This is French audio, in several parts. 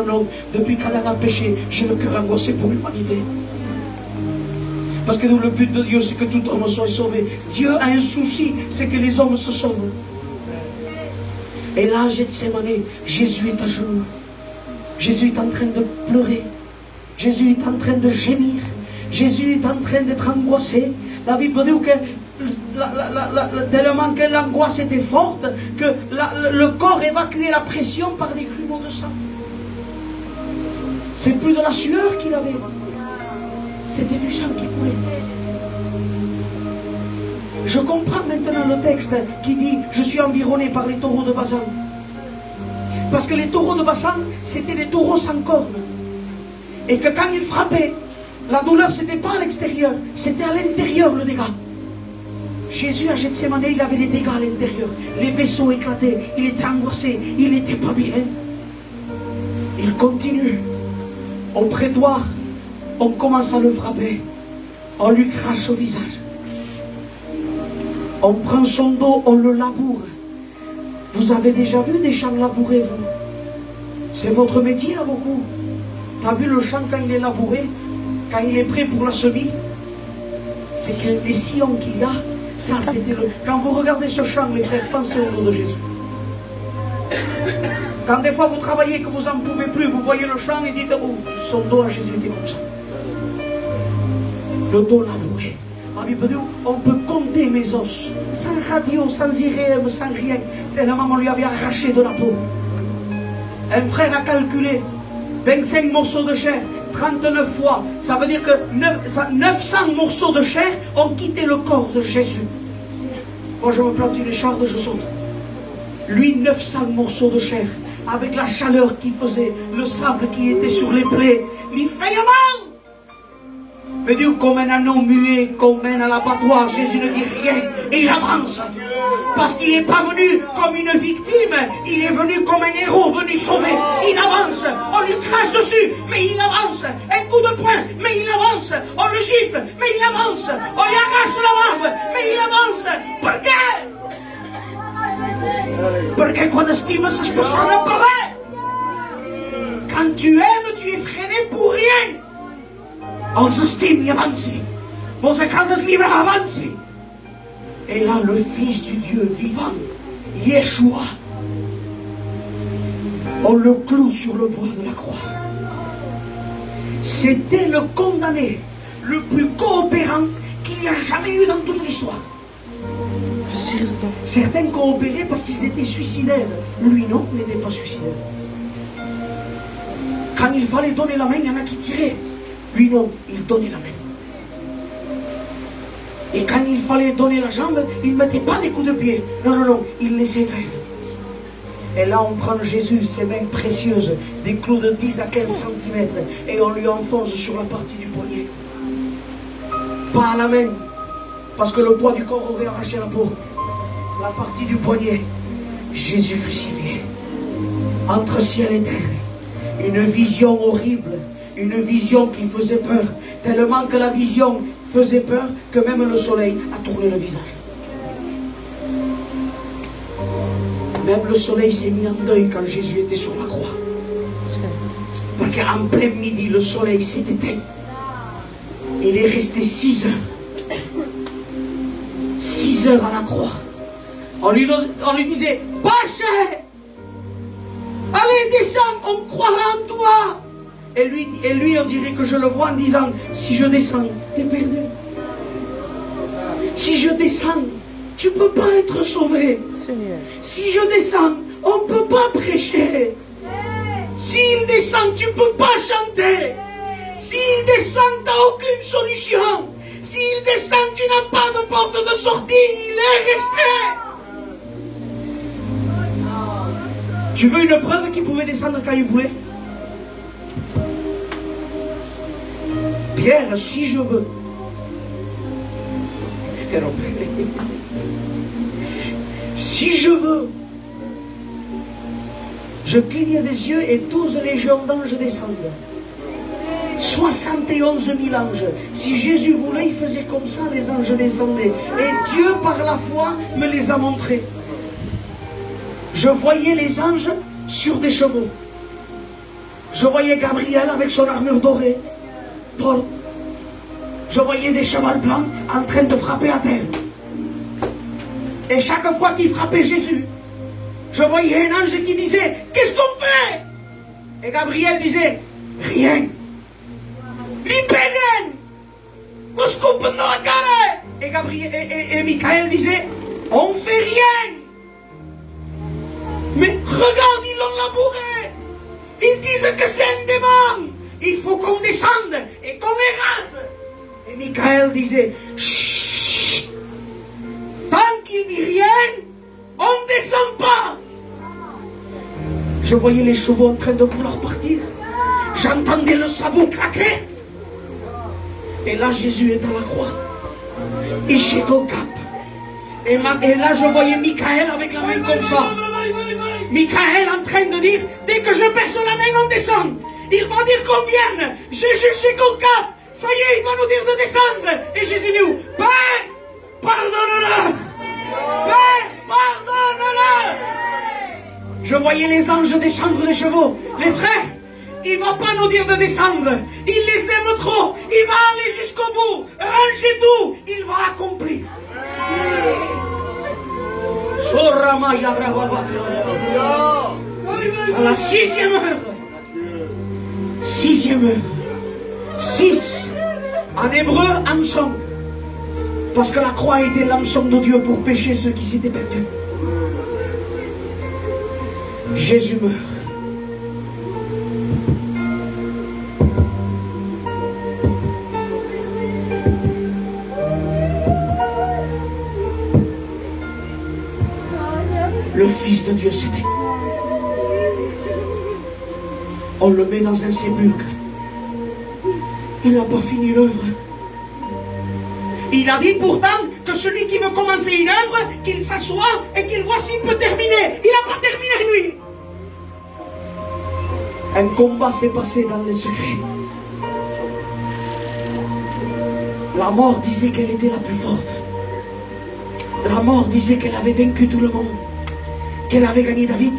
Non, depuis qu'Adam a péché, j'ai le cœur angoissé pour l'humanité. Parce que le but de Dieu, c'est que tout homme soit sauvé. Dieu a un souci, c'est que les hommes se sauvent. Et là, Gethsémane, Jésus est à genoux. Jésus est en train de pleurer. Jésus est en train de gémir. Jésus est en train d'être angoissé. La Bible dit que tellement que l'angoisse était forte, que le corps évacuait la pression par des grumeaux de sang. C'est plus de la sueur qu'il avait. C'était du sang qui coulait. Je comprends maintenant le texte qui dit « Je suis environné par les taureaux de Basan ». Parce que les taureaux de Basan, c'était des taureaux sans cornes. Et que quand ils frappaient, la douleur, ce n'était pas à l'extérieur, c'était à l'intérieur le dégât. Jésus à Gethsémane, il avait les dégâts à l'intérieur. Les vaisseaux éclataient, il était angoissé, il n'était pas bien. Il continue. Au prétoire, on commence à le frapper. On lui crache au visage. On prend son dos, on le laboure. Vous avez déjà vu des champs labourés, vous? C'est votre métier à beaucoup. Tu as vu le champ quand il est labouré, quand il est prêt pour la semis? C'est que les sillons qu'il y a, ça c'était le... Quand vous regardez ce champ, les frères, pensez au nom de Jésus. Quand des fois vous travaillez, que vous n'en pouvez plus, vous voyez le champ et dites « Oh, son dos à Jésus était comme ça. » Le dos labouré. La Bible dit, on peut compter mes os, sans radio, sans IRM, sans rien, tellement on lui avait arraché de la peau. Un frère a calculé 25 morceaux de chair, 39 fois, ça veut dire que 900 morceaux de chair ont quitté le corps de Jésus. Moi je me plante une écharpe, je saute. Lui, 900 morceaux de chair, avec la chaleur qu'il faisait, le sable qui était sur les plaies, il fait mal. Mais Dieu, comme un anneau muet qu'on mène à l'abattoir, Jésus ne dit rien et il avance. Parce qu'il n'est pas venu comme une victime, il est venu comme un héros venu sauver. Il avance, on lui crache dessus, mais il avance. Un coup de poing, mais il avance. On le gifle, mais il avance. On lui arrache la barbe, mais il avance. Pourquoi? Perché quando stime si possono parlare. Quand tu aimes, tu es freiné pour rien. On s'estime, il avance. On se calde libre, avance. Et là, le Fils du Dieu vivant, Yeshua, on le cloue sur le bois de la croix. C'était le condamné le plus coopérant qu'il y a jamais eu dans toute l'histoire. Certains coopéraient parce qu'ils étaient suicidaires. Lui, non, il n'était pas suicidaire. Quand il fallait donner la main, il y en a qui tiraient. Lui, non, il donnait la main. Et quand il fallait donner la jambe, il ne mettait pas des coups de pied. Non, non, non, il laissait faire. Et là, on prend Jésus, ses mains précieuses, des clous de 10 à 15 cm, et on lui enfonce sur la partie du poignet. Pas à la main, parce que le poids du corps aurait arraché la peau. La partie du poignet, Jésus crucifié. Entre ciel et terre, une vision horrible, une vision qui faisait peur, tellement que la vision faisait peur que même le soleil a tourné le visage. Même le soleil s'est mis en deuil quand Jésus était sur la croix. Parce qu'en plein midi, le soleil s'est éteint. Il est resté 6 heures. 6 heures à la croix. On lui disait, Pache, allez, descends, on croira en toi. Et lui, on dirait que je le vois en disant, si je descends, t'es perdu. Si je descends, tu ne peux pas être sauvé. Seigneur. Si je descends, on ne peut pas prêcher. S'il descend, tu ne peux pas chanter. S'il descend, tu n'as aucune solution. S'il descend, tu n'as pas de porte de sortie. Il est resté. Tu veux une preuve qu'il pouvait descendre quand il voulait? Pierre, si je veux. Si je veux, je cligne les yeux et 12 légions d'anges descendent. 71 000 anges. Si Jésus voulait, il faisait comme ça, les anges descendaient. Et Dieu, par la foi, me les a montrés. Je voyais les anges sur des chevaux. Je voyais Gabriel avec son armure dorée. Je voyais des chevaux blancs en train de frapper à terre. Et chaque fois qu'il frappait Jésus, je voyais un ange qui disait, qu'est-ce qu'on fait? Et Gabriel disait, rien. Libérez! Et Gabriel et Michael disaient, on fait rien. Mais regarde, ils l'ont labouré. Ils disent que c'est un démon. Il faut qu'on descende et qu'on les rase. Et Michael disait, chut, tant qu'il dit rien, on ne descend pas. Je voyais les chevaux en train de vouloir partir. J'entendais le sabot craquer. Et là, Jésus est à la croix. Et chez Golgotha. Et là, je voyais Michael avec la main comme ça. Michael en train de dire, dès que je perce la main, on descend. Il va dire qu'on vienne. Jésus chez Golgotha. Ça y est, il va nous dire de descendre. Et Jésus dit, Père, pardonne-leur. Père, pardonne-leur. Je voyais les anges descendre les chevaux. Les frères, il ne va pas nous dire de descendre. Il les aime trop. Il va aller jusqu'au bout. Rangez tout. Il va accomplir. À la 6e heure. 6e heure. 6. En hébreu, hameçon. Parce que la croix était l'hameçon de Dieu pour pécher ceux qui s'étaient perdus. Jésus meurt. Le Fils de Dieu s'éteint. On le met dans un sépulcre. Il n'a pas fini l'œuvre. Il a dit pourtant que celui qui veut commencer une œuvre, qu'il s'assoie et qu'il voit s'il peut terminer. Il n'a pas terminé lui. Un combat s'est passé dans les secrets. La mort disait qu'elle était la plus forte. La mort disait qu'elle avait vaincu tout le monde. Qu'elle avait gagné David,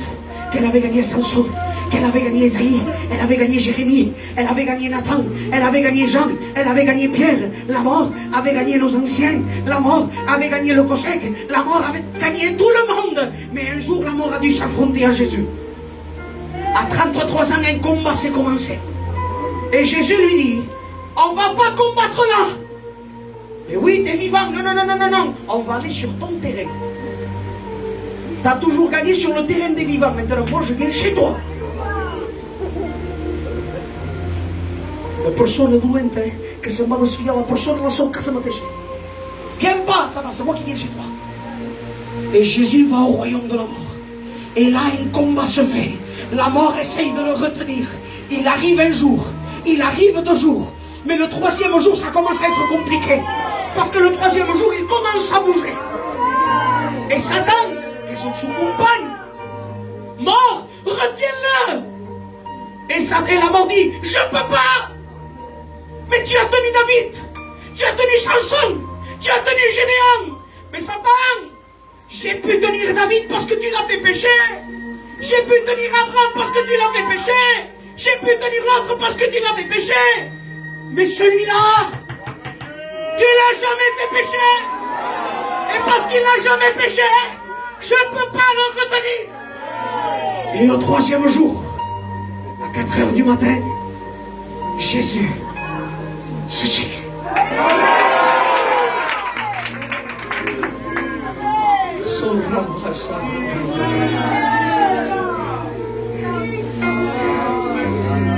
qu'elle avait gagné Samson, qu'elle avait gagné Esaïe, elle avait gagné Jérémie, elle avait gagné Nathan, elle avait gagné Jean, elle avait gagné Pierre. La mort avait gagné nos anciens, la mort avait gagné le Cossec, la mort avait gagné tout le monde. Mais un jour, la mort a dû s'affronter à Jésus. À 33 ans, un combat s'est commencé. Et Jésus lui dit, on ne va pas combattre là. Et oui, t'es vivant. Non, non, non, non, non, non. On va aller sur ton terrain. Tu as toujours gagné sur le terrain des vivants. Maintenant, moi, je viens chez toi. La personne doente que se m'a desfié, la personne la sort casa mateixa. Viens pas, ça va, c'est moi qui viens chez toi. Et Jésus va au royaume de la mort. Et là, un combat se fait. La mort essaye de le retenir. Il arrive un jour. Il arrive 2 jours. Mais le 3e jour, ça commence à être compliqué. Parce que le 3e jour, il commence à bouger. Et Satan, qui sont sous compagne, mort, retiens-le. Et la mort dit, je ne peux pas. Mais tu as tenu David. Tu as tenu Samson. Tu as tenu Gédéon. Mais Satan, j'ai pu tenir David parce que tu l'as fait pécher. J'ai pu tenir Abraham parce que tu l'as fait pécher. J'ai pu tenir l'autre parce que tu l'as fait pécher. Mais celui-là, tu l'as jamais fait pécher. Et parce qu'il n'a jamais péché, je ne peux pas le retenir. Et au 3e jour, à 4 heures du matin, Jésus se tient.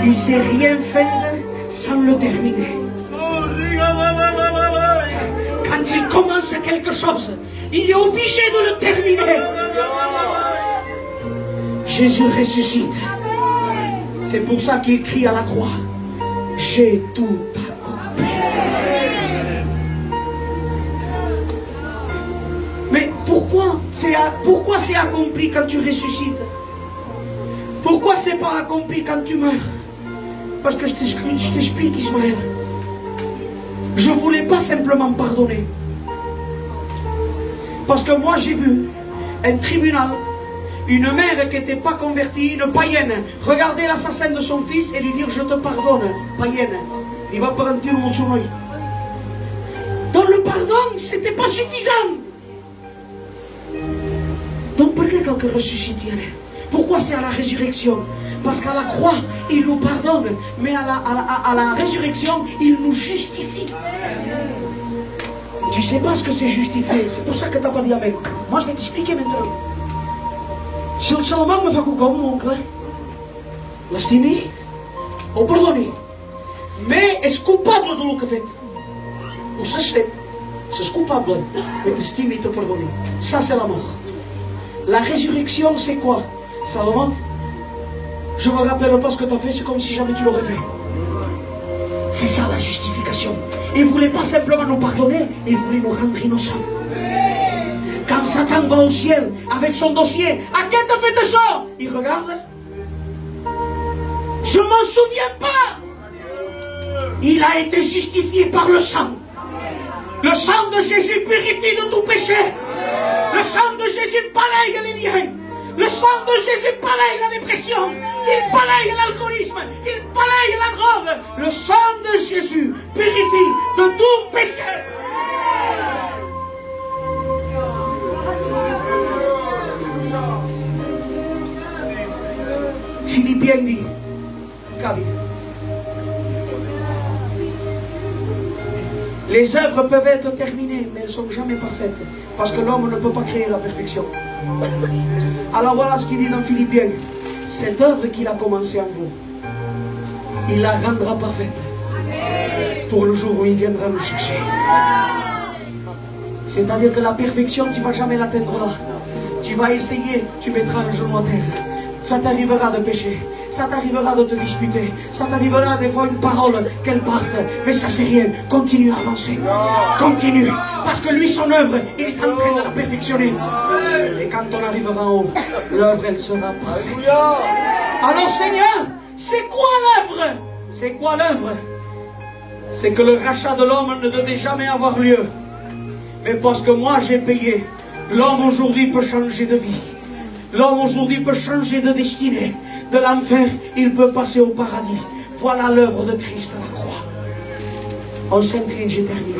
Il ne sait rien faire sans le terminer. Quand il commence quelque chose, il est obligé de le terminer. Jésus ressuscite. C'est pour ça qu'il crie à la croix, j'ai tout accompli. Mais pourquoi c'est accompli quand tu ressuscites? Pourquoi c'est pas accompli quand tu meurs? Parce que je t'explique, Ismaël. Je ne voulais pas simplement pardonner. Parce que moi j'ai vu un tribunal Une mère qui n'était pas convertie, une païenne, regarder l'assassin de son fils et lui dire je te pardonne, païenne. Il va prendre mon sommeil. Donc le pardon, c'était pas suffisant. Donc pourquoi quelqu'un ressuscite? Pourquoi c'est à la résurrection? Parce qu'à la croix, il nous pardonne, mais à la résurrection, il nous justifie. Tu ne sais pas ce que c'est justifié, c'est pour ça que tu n'as pas dit Amen. Moi, je vais t'expliquer maintenant. Si le Salomon me fait comme mon oncle, l'estime, on pardonne. Mais est-ce coupable de ce que fait? Ou c'est coupable, mais l'estime te pardonne. Ça, c'est la mort. La résurrection, c'est quoi? Salomon, je ne me rappelle pas ce que tu as fait, c'est comme si jamais tu l'aurais fait. C'est ça la justification. Il ne voulait pas simplement nous pardonner, il voulait nous rendre innocents. Quand Satan va au ciel avec son dossier, à qui t'as fait de ça? Il regarde. Je ne m'en souviens pas. Il a été justifié par le sang. Le sang de Jésus purifie de tout péché. Le sang de Jésus balaye les liens. Le sang de Jésus balaye la dépression. Il balaye l'alcoolisme. Il balaye la drogue. Le sang de Jésus purifie de tout péché. Philippiens dit, les œuvres peuvent être terminées, mais elles ne sont jamais parfaites. Parce que l'homme ne peut pas créer la perfection. Alors voilà ce qu'il dit dans Philippiens. Cette œuvre qu'il a commencée en vous, il la rendra parfaite. Pour le jour où il viendra nous chercher. C'est-à-dire que la perfection, tu ne vas jamais l'atteindre là. Tu vas essayer, tu mettras un genou à terre. Ça t'arrivera de pécher. Ça t'arrivera de te disputer. Ça t'arrivera des fois une parole qu'elle parte. Mais ça c'est rien. Continue à avancer. Continue. Parce que lui, son œuvre, il est en train de la perfectionner. Et quand on arrivera en haut, l'œuvre, elle sera parfaite. Alors Seigneur, c'est quoi l'œuvre? C'est quoi l'œuvre? C'est que le rachat de l'homme ne devait jamais avoir lieu. Mais parce que moi j'ai payé, l'homme aujourd'hui peut changer de vie. L'homme aujourd'hui peut changer de destinée. De l'enfer, il peut passer au paradis. Voilà l'œuvre de Christ à la croix. On s'incline, j'ai terminé.